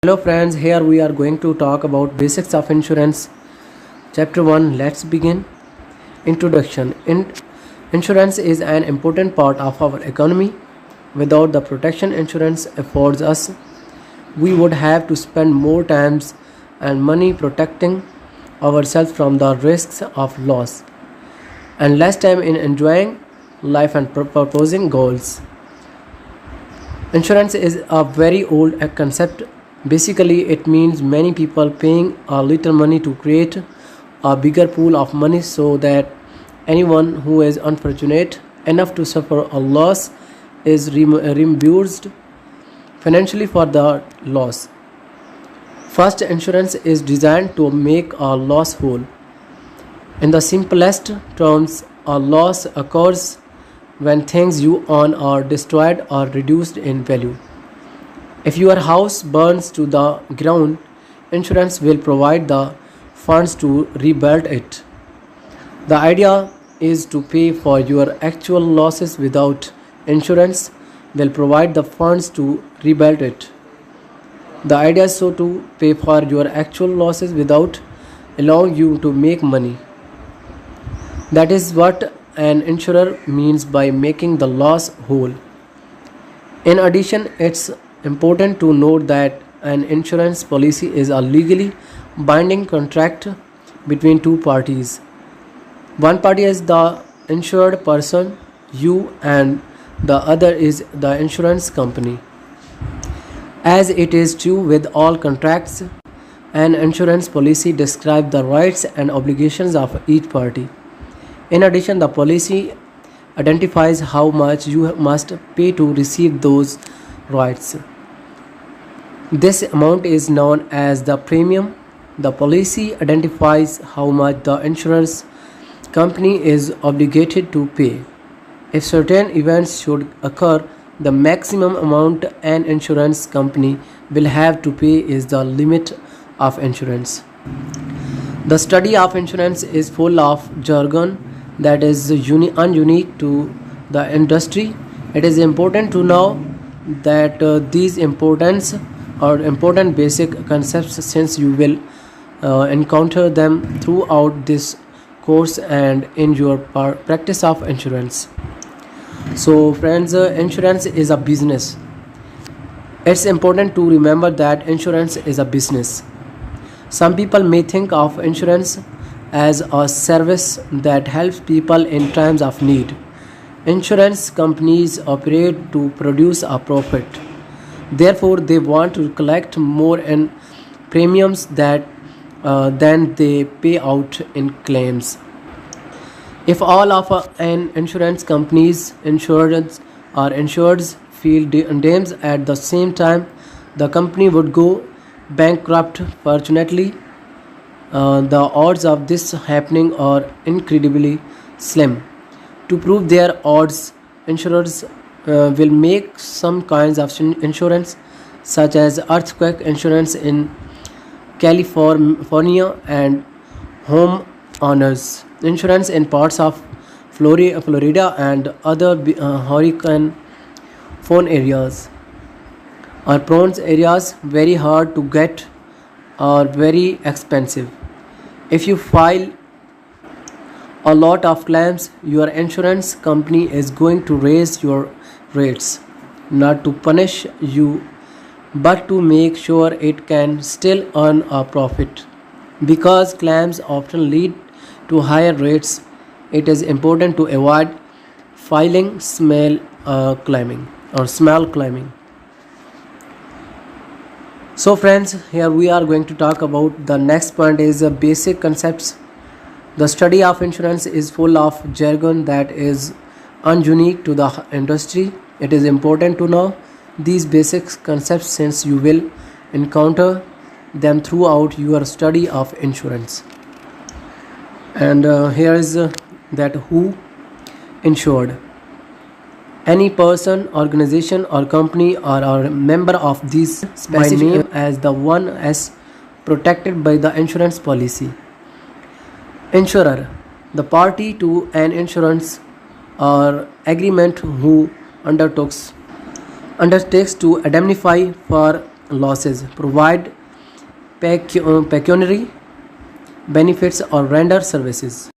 Hello friends, here we are going to talk about basics of insurance. Chapter 1. Let's begin. Introduction. Insurance is an important part of our economy. Without the protection insurance affords us, we would have to spend more time and money protecting ourselves from the risks of loss and less time in enjoying life and proposing goals. Insurance is a very old concept. Basically, it means many people paying a little money to create a bigger pool of money so that anyone who is unfortunate enough to suffer a loss is reimbursed financially for the loss. First, insurance is designed to make a loss whole. In the simplest terms, a loss occurs when things you own are destroyed or reduced in value. If your house burns to the ground, insurance will provide the funds to rebuild it. The idea is to pay for your actual losses without insurance will provide the funds to rebuild it. The idea is so to pay for your actual losses without allowing you to make money. That is what an insurer means by making the loss whole. In addition, it's important to note that an insurance policy is a legally binding contract between two parties. One party is the insured person, you, and the other is the insurance company. As it is true with all contracts, an insurance policy describes the rights and obligations of each party. In addition, the policy identifies how much you must pay to receive those rights. This amount is known as the premium. The policy identifies how much the insurance company is obligated to pay. If certain events should occur, the maximum amount an insurance company will have to pay is the limit of insurance. The study of insurance is full of jargon that is ununique to the industry. It is important to know that these important basic concepts, since you will encounter them throughout this course and in your practice of insurance. So friends, insurance is a business. It's important to remember that insurance is a business. Some people may think of insurance as a service that helps people in times of need. Insurance companies operate to produce a profit. Therefore, they want to collect more in premiums than they pay out in claims. If all of an insurance company's insureds feel damage at the same time, the company would go bankrupt. Fortunately, the odds of this happening are incredibly slim. To prove their odds, insurers will make some kinds of insurance, such as earthquake insurance in California and home owners insurance in parts of Florida and other hurricane prone areas. Or prone areas very hard to get or very expensive. If you file a lot of claims, your insurance company is going to raise your rates, not to punish you, but to make sure it can still earn a profit. Because claims often lead to higher rates, it is important to avoid filing small claiming. So friends, here we are going to talk about the next point is basic concepts. The study of insurance is full of jargon that is ununique to the industry. It is important to know these basic concepts since you will encounter them throughout your study of insurance. And here is that who insured. Any person, organization or company or a member of these specific name as the one as protected by the insurance policy. Insurer, the party to an insurance or agreement who undertakes to indemnify for losses, provide pecuniary benefits, or render services.